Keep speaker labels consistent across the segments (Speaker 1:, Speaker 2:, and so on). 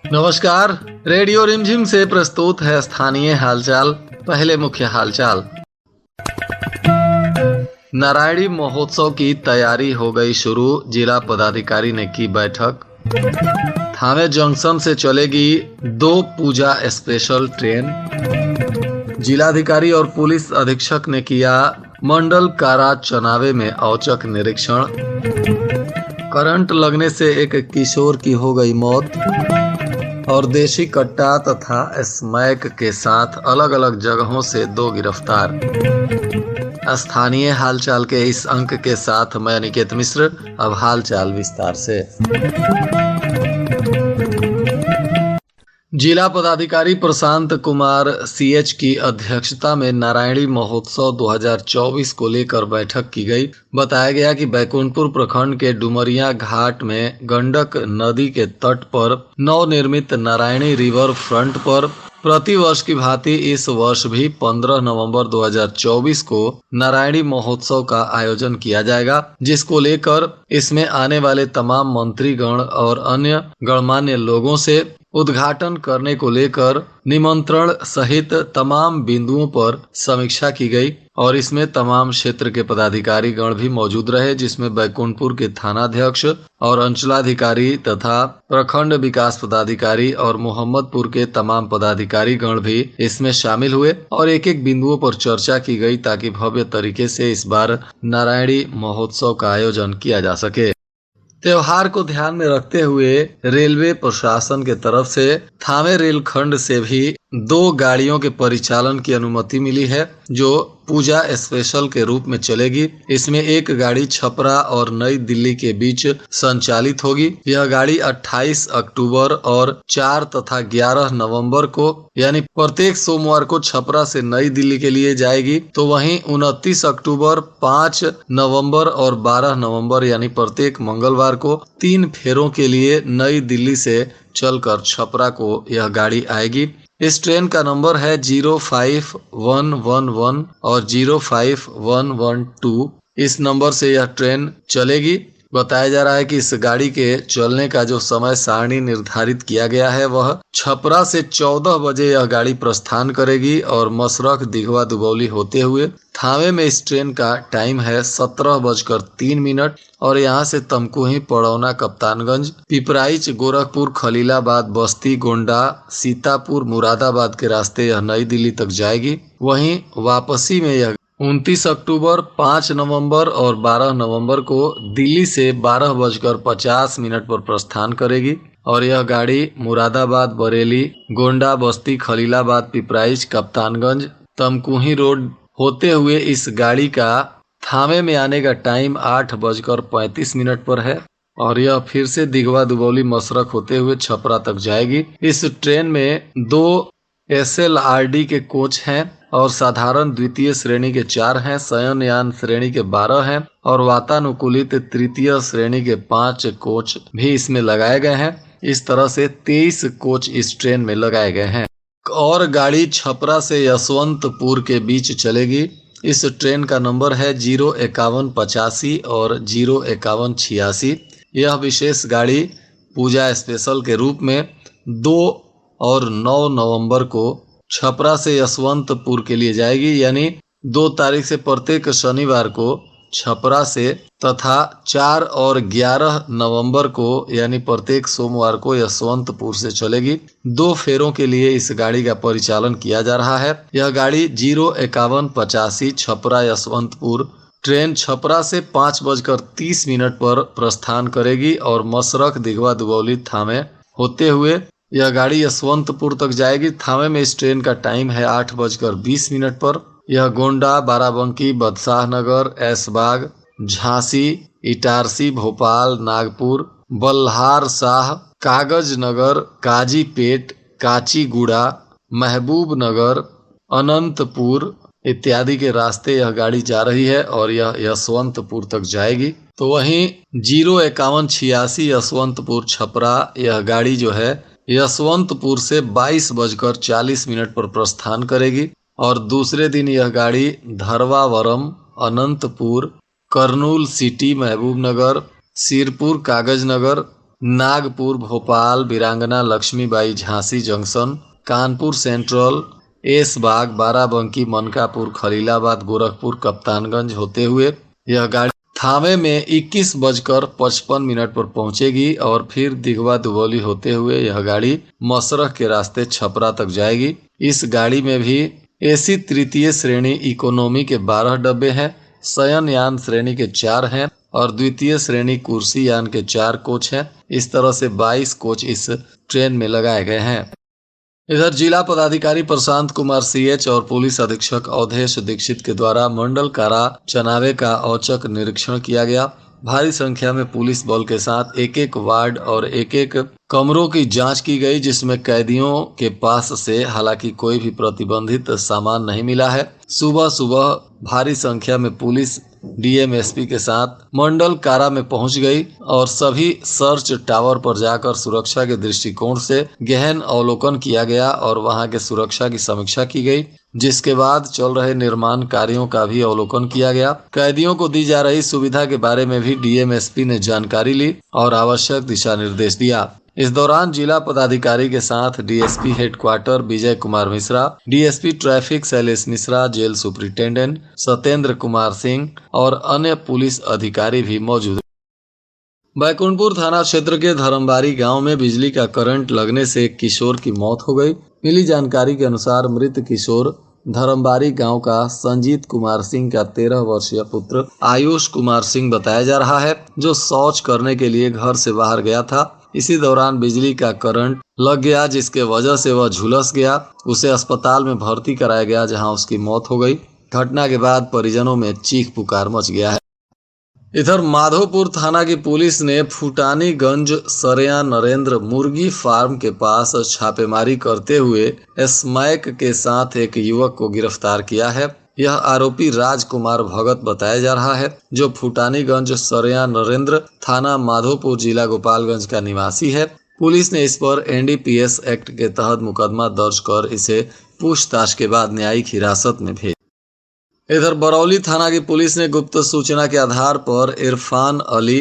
Speaker 1: नमस्कार। रेडियो रिमझिम से प्रस्तुत है स्थानीय हालचाल। पहले मुख्य हालचाल। नारायणी महोत्सव की तैयारी हो गई शुरू, जिला पदाधिकारी ने की बैठक। थावे जंक्शन से चलेगी 2 पूजा स्पेशल ट्रेन। जिलाधिकारी और पुलिस अधीक्षक ने किया मंडल कारा चनावे में औचक निरीक्षण। करंट लगने से एक किशोर की हो गई मौत और देशी कट्टा तथा स्मैक के साथ अलग अलग जगहों से 2 गिरफ्तार। स्थानीय हालचाल के इस अंक के साथ मैं अनिकेत मिश्र। अब हालचाल विस्तार से। जिला पदाधिकारी प्रशांत कुमार सीएच की अध्यक्षता में नारायणी महोत्सव 2024 को लेकर बैठक की गई। बताया गया कि बैकुंठपुर प्रखंड के डुमरिया घाट में गंडक नदी के तट पर नवनिर्मित नारायणी रिवर फ्रंट पर प्रतिवर्ष की भांति इस वर्ष भी 15 नवंबर 2024 को नारायणी महोत्सव का आयोजन किया जाएगा, जिसको लेकर इसमें आने वाले तमाम मंत्रीगण और अन्य गणमान्य लोगों से उद्घाटन करने को लेकर निमंत्रण सहित तमाम बिंदुओं पर समीक्षा की गई और इसमें तमाम क्षेत्र के पदाधिकारी गण भी मौजूद रहे, जिसमें बैकुंठपुर के थानाध्यक्ष और अंचलाधिकारी तथा प्रखंड विकास पदाधिकारी और मोहम्मदपुर के तमाम पदाधिकारी गण भी इसमें शामिल हुए और एक एक बिंदुओं पर चर्चा की गई ताकि भव्य तरीके से इस बार नारायणी महोत्सव का आयोजन किया जा सके। त्योहार को ध्यान में रखते हुए रेलवे प्रशासन के तरफ से थावे रेलखंड से भी 2 गाड़ियों के परिचालन की अनुमति मिली है, जो पूजा स्पेशल के रूप में चलेगी। इसमें एक गाड़ी छपरा और नई दिल्ली के बीच संचालित होगी। यह गाड़ी 28 अक्टूबर और 4 तथा 11 नवंबर को यानी प्रत्येक सोमवार को छपरा से नई दिल्ली के लिए जाएगी। तो वहीं 29 अक्टूबर, 5 नवंबर और 12 नवंबर यानी प्रत्येक मंगलवार को 3 फेरों के लिए नई दिल्ली से चलकर छपरा को यह गाड़ी आएगी। इस ट्रेन का नंबर है 05111 और 05112। इस नंबर से यह ट्रेन चलेगी। बताया जा रहा है कि इस गाड़ी के चलने का जो समय सारणी निर्धारित किया गया है वह छपरा से 14 बजे यह गाड़ी प्रस्थान करेगी और मसरख दिघवा दुबौली होते हुए थावे में इस ट्रेन का टाइम है 17:03 और यहाँ से तमकुही, पड़ौना, कप्तानगंज, पिपराइच, गोरखपुर, खलीलाबाद, बस्ती, गोंडा, सीतापुर, मुरादाबाद के रास्ते यह नई दिल्ली तक जाएगी। वहीं वापसी में यह 29 अक्टूबर, 5 नवंबर और 12 नवंबर को दिल्ली से 12:50 पर प्रस्थान करेगी और यह गाड़ी मुरादाबाद, बरेली, गोंडा, बस्ती, खलीलाबाद, पिपराइच, कप्तानगंज, तमकुही रोड होते हुए इस गाड़ी का थावे में आने का टाइम 8:35 पर है और यह फिर से दिघवा दुबौली, मसरख होते हुए छपरा तक जाएगी। इस ट्रेन में 2 SLRD के कोच हैं और साधारण द्वितीय श्रेणी के 4 हैं, शयनयान श्रेणी के 12 हैं और वातानुकूलित तृतीय श्रेणी के 5 कोच भी इसमें लगाए गए हैं। इस तरह से 23 कोच इस ट्रेन में लगाए गए हैं। और गाड़ी छपरा से यशवंतपुर के बीच चलेगी। इस ट्रेन का नंबर है 05185 और 05186। यह विशेष गाड़ी पूजा स्पेशल के रूप में 2 और 9 नवंबर को छपरा से यशवंतपुर के लिए जाएगी, यानी 2 तारीख से प्रत्येक शनिवार को छपरा से तथा 4 और 11 नवंबर को यानी प्रत्येक सोमवार को यशवंतपुर से चलेगी। 2 फेरों के लिए इस गाड़ी का परिचालन किया जा रहा है। यह गाड़ी 05185 छपरा यशवंतपुर ट्रेन छपरा से 5:30 पर प्रस्थान करेगी और मसरख दिघवा दुबौली थावे होते हुए यह गाड़ी यशवंतपुर तक जाएगी। थावे में इस ट्रेन का टाइम है 8:20 पर। यह गोंडा, बाराबंकी, बदशाह नगर, ऐशबाग, झांसी, इटारसी, भोपाल, नागपुर, बल्हार शाह, कागज नगर, काजीपेट, काचीगुड़ा, महबूब नगर, अनंतपुर इत्यादि के रास्ते यह गाड़ी जा रही है और यह यशवंतपुर तक जाएगी। तो वहीं 05186 यशवंतपुर छपरा यह गाड़ी जो है यशवंतपुर से 22:40 पर प्रस्थान करेगी और दूसरे दिन यह गाड़ी धरवावरम, अनंतपुर, कर्नूल सिटी महबूबनगर, सिरपुर कागजनगर, नागपुर भोपाल वीरांगना लक्ष्मीबाई झांसी जंक्शन, कानपुर सेंट्रल, ऐशबाग बाराबंकी मनकापुर खलीलाबाद गोरखपुर कप्तानगंज होते हुए यह गाड़ी थावे में 21:55 पर पहुंचेगी और फिर दिघवा दुबौली होते हुए यह गाड़ी मसरख के रास्ते छपरा तक जाएगी। इस गाड़ी में भी एसी तृतीय श्रेणी इकोनॉमी के 12 डब्बे हैं, शयन यान श्रेणी के 4 हैं और द्वितीय श्रेणी कुर्सी यान के 4 कोच हैं। इस तरह से 22 कोच इस ट्रेन में लगाए गए हैं। इधर जिला पदाधिकारी प्रशांत कुमार सीएच और पुलिस अधीक्षक अवधेश दीक्षित के द्वारा मंडल कारा चनावे का औचक निरीक्षण किया गया। भारी संख्या में पुलिस बल के साथ एक एक वार्ड और एक एक कमरों की जांच की गई, जिसमें कैदियों के पास से हालांकि कोई भी प्रतिबंधित सामान नहीं मिला है। सुबह सुबह भारी संख्या में पुलिस डीएमएसपी के साथ मंडल कारा में पहुंच गई और सभी सर्च टावर पर जाकर सुरक्षा के दृष्टिकोण से गहन अवलोकन किया गया और वहां के सुरक्षा की समीक्षा की गई, जिसके बाद चल रहे निर्माण कार्यों का भी अवलोकन किया गया। कैदियों को दी जा रही सुविधा के बारे में भी डीएमएसपी ने जानकारी ली और आवश्यक दिशा निर्देश दिया। इस दौरान जिला पदाधिकारी के साथ DSP headquarter Vijay Kumar Mishra, DSP traffic Shailesh Mishra, jail superintendent Satyendra Kumar Singh और अन्य पुलिस अधिकारी भी मौजूद। बैकुंठपुर थाना क्षेत्र के धर्मबारी गांव में बिजली का करंट लगने से एक किशोर की मौत हो गई। मिली जानकारी के अनुसार मृत किशोर धर्मबारी गांव का संजीत कुमार सिंह का 13 वर्षीय पुत्र आयुष कुमार सिंह बताया जा रहा है, जो शौच करने के लिए घर से बाहर गया था। इसी दौरान बिजली का करंट लग गया, जिसके वजह से वह झुलस गया। उसे अस्पताल में भर्ती कराया गया, जहां उसकी मौत हो गई। घटना के बाद परिजनों में चीख पुकार मच गया है। इधर माधोपुर थाना की पुलिस ने फुटानीगंज सरेया नरेंद्र मुर्गी फार्म के पास छापेमारी करते हुए स्मैक के साथ एक युवक को गिरफ्तार किया है। यह आरोपी राजकुमार भगत बताया जा रहा है, जो फुटानीगंज सरेया नरेंद्र थाना माधोपुर जिला गोपालगंज का निवासी है। पुलिस ने इस पर एनडीपीएस एक्ट के तहत मुकदमा दर्ज कर इसे पूछताछ के बाद न्यायिक हिरासत में भेजा। इधर बरौली थाना की पुलिस ने गुप्त सूचना के आधार पर इरफान अली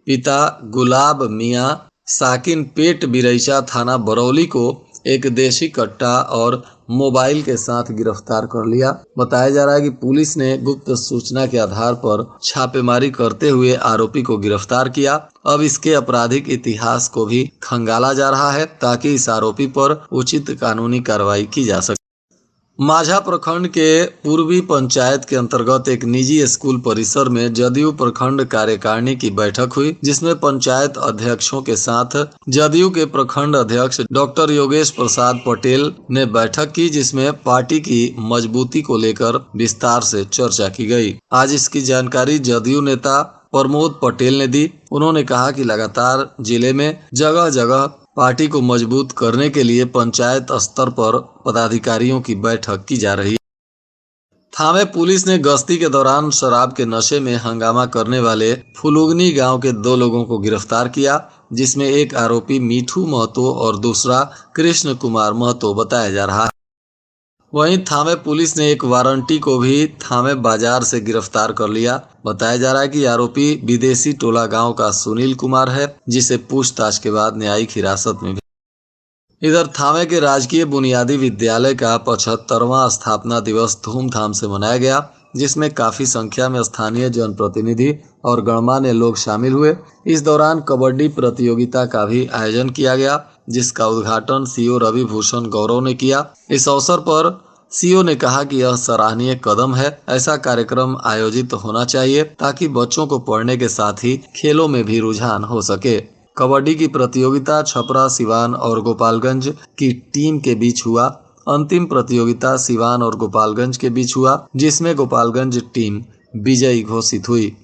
Speaker 1: पिता गुलाब मियां साकिन पेट बिरैचा थाना बरौली को एक देशी कट्टा और मोबाइल के साथ गिरफ्तार कर लिया। बताया जा रहा है कि पुलिस ने गुप्त सूचना के आधार पर छापेमारी करते हुए आरोपी को गिरफ्तार किया। अब इसके आपराधिक इतिहास को भी खंगाला जा रहा है, ताकि इस आरोपी पर उचित कानूनी कार्रवाई की जा सके। माझा प्रखंड के पूर्वी पंचायत के अंतर्गत एक निजी स्कूल परिसर में जदयू प्रखंड कार्यकारिणी की बैठक हुई, जिसमें पंचायत अध्यक्षों के साथ जदयू के प्रखंड अध्यक्ष डॉक्टर योगेश प्रसाद पटेल ने बैठक की, जिसमें पार्टी की मजबूती को लेकर विस्तार से चर्चा की गई। आज इसकी जानकारी जदयू नेता प्रमोद पटेल ने दी। उन्होंने कहा कि लगातार जिले में जगह जगह पार्टी को मजबूत करने के लिए पंचायत स्तर पर पदाधिकारियों की बैठक की जा रही है। थावे पुलिस ने गश्ती के दौरान शराब के नशे में हंगामा करने वाले फुलुगनी गांव के 2 लोगों को गिरफ्तार किया, जिसमें एक आरोपी मीठू महतो और दूसरा कृष्ण कुमार महतो बताया जा रहा है। वहीं थावे पुलिस ने एक वारंटी को भी थावे बाजार से गिरफ्तार कर लिया। बताया जा रहा है कि आरोपी विदेशी टोला गांव का सुनील कुमार है, जिसे पूछताछ के बाद न्यायिक हिरासत में। इधर थावे के राजकीय बुनियादी विद्यालय का 75वां स्थापना दिवस धूमधाम से मनाया गया, जिसमें काफी संख्या में स्थानीय जनप्रतिनिधि और गणमान्य लोग शामिल हुए। इस दौरान कबड्डी प्रतियोगिता का भी आयोजन किया गया, जिसका उद्घाटन सीओ रवि भूषण गौरव ने किया। इस अवसर पर सीओ ने कहा कि यह सराहनीय कदम है। ऐसा कार्यक्रम आयोजित होना चाहिए ताकि बच्चों को पढ़ने के साथ ही खेलों में भी रुझान हो सके। कबड्डी की प्रतियोगिता छपरा, सिवान और गोपालगंज की टीम के बीच हुआ। अंतिम प्रतियोगिता सिवान और गोपालगंज के बीच हुआ, जिसमें गोपालगंज टीम विजयी घोषित हुई।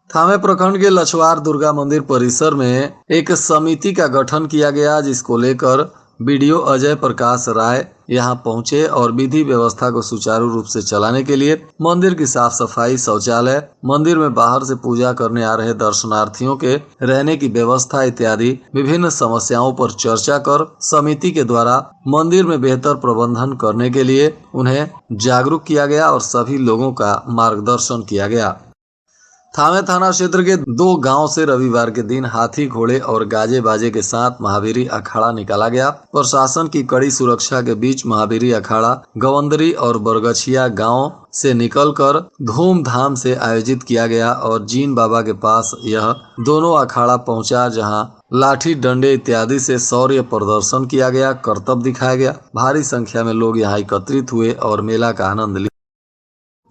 Speaker 1: थावे प्रखंड के लछवार दुर्गा मंदिर परिसर में एक समिति का गठन किया गया, जिसको लेकर बीडीओ अजय प्रकाश राय यहां पहुंचे और विधि व्यवस्था को सुचारू रूप से चलाने के लिए मंदिर की साफ सफाई, शौचालय, मंदिर में बाहर से पूजा करने आ रहे दर्शनार्थियों के रहने की व्यवस्था इत्यादि विभिन्न समस्याओं पर चर्चा कर समिति के द्वारा मंदिर में बेहतर प्रबंधन करने के लिए उन्हें जागरूक किया गया और सभी लोगों का मार्गदर्शन किया गया। थावे थाना क्षेत्र के 2 गांव से रविवार के दिन हाथी घोड़े और गाजे बाजे के साथ महावीरी अखाड़ा निकाला गया। प्रशासन की कड़ी सुरक्षा के बीच महावीरी अखाड़ा गवंदरी और बरगछिया गांव से निकलकर धूमधाम से आयोजित किया गया और जीन बाबा के पास यह दोनों अखाड़ा पहुंचा, जहां लाठी डंडे इत्यादि से शौर्य प्रदर्शन किया गया, करतब दिखाया गया। भारी संख्या में लोग यहां एकत्रित हुए और मेला का आनंद लिया।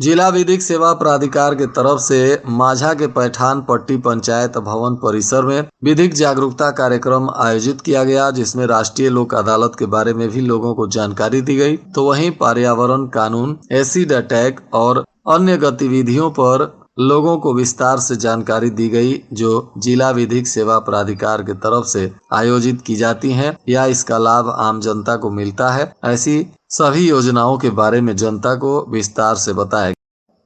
Speaker 1: जिला विधिक सेवा प्राधिकार के तरफ से माझा के पैठान पट्टी पंचायत भवन परिसर में विधिक जागरूकता कार्यक्रम आयोजित किया गया, जिसमें राष्ट्रीय लोक अदालत के बारे में भी लोगों को जानकारी दी गई। तो वहीं पर्यावरण कानून, एसिड अटैक और अन्य गतिविधियों पर लोगों को विस्तार से जानकारी दी गई, जो जिला विधिक सेवा प्राधिकार के तरफ से आयोजित की जाती हैं या इसका लाभ आम जनता को मिलता है। ऐसी सभी योजनाओं के बारे में जनता को विस्तार से बताया।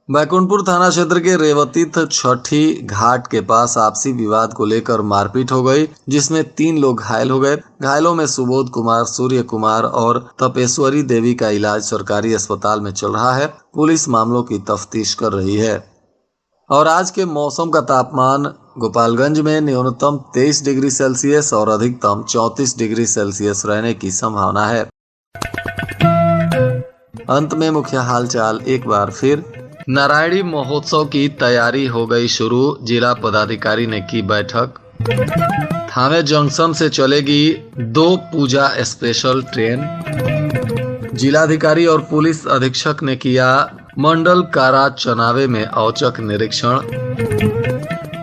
Speaker 1: बैकुंठपुर थाना क्षेत्र के रेवतीर्थ छठी घाट के पास आपसी विवाद को लेकर मारपीट हो गई, जिसमें 3 लोग घायल हो गए। घायलों में सुबोध कुमार, सूर्य कुमार और तपेश्वरी देवी का इलाज सरकारी अस्पताल में चल रहा है। पुलिस मामलों की तफ्तीश कर रही है। और आज के मौसम का तापमान गोपालगंज में न्यूनतम 23 डिग्री सेल्सियस और अधिकतम 34 डिग्री सेल्सियस रहने की संभावना है। अंत में मुख्य हालचाल एक बार फिर। नारायणी महोत्सव की तैयारी हो गई शुरू, जिला पदाधिकारी ने की बैठक। थावे जंक्शन से चलेगी 2 पूजा स्पेशल ट्रेन। जिलाधिकारी और पुलिस अधीक्षक ने किया मंडल कारा चनावे में औचक निरीक्षण।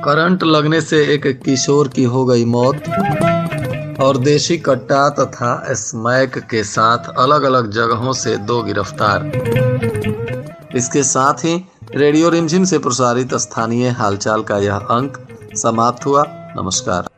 Speaker 1: करंट लगने से एक किशोर की हो गई मौत। और देशी कट्टा तथा स्मैक के साथ अलग अलग जगहों से 2 गिरफ्तार। इसके साथ ही रेडियो रिमझिम से प्रसारित स्थानीय हालचाल का यह अंक समाप्त हुआ। नमस्कार।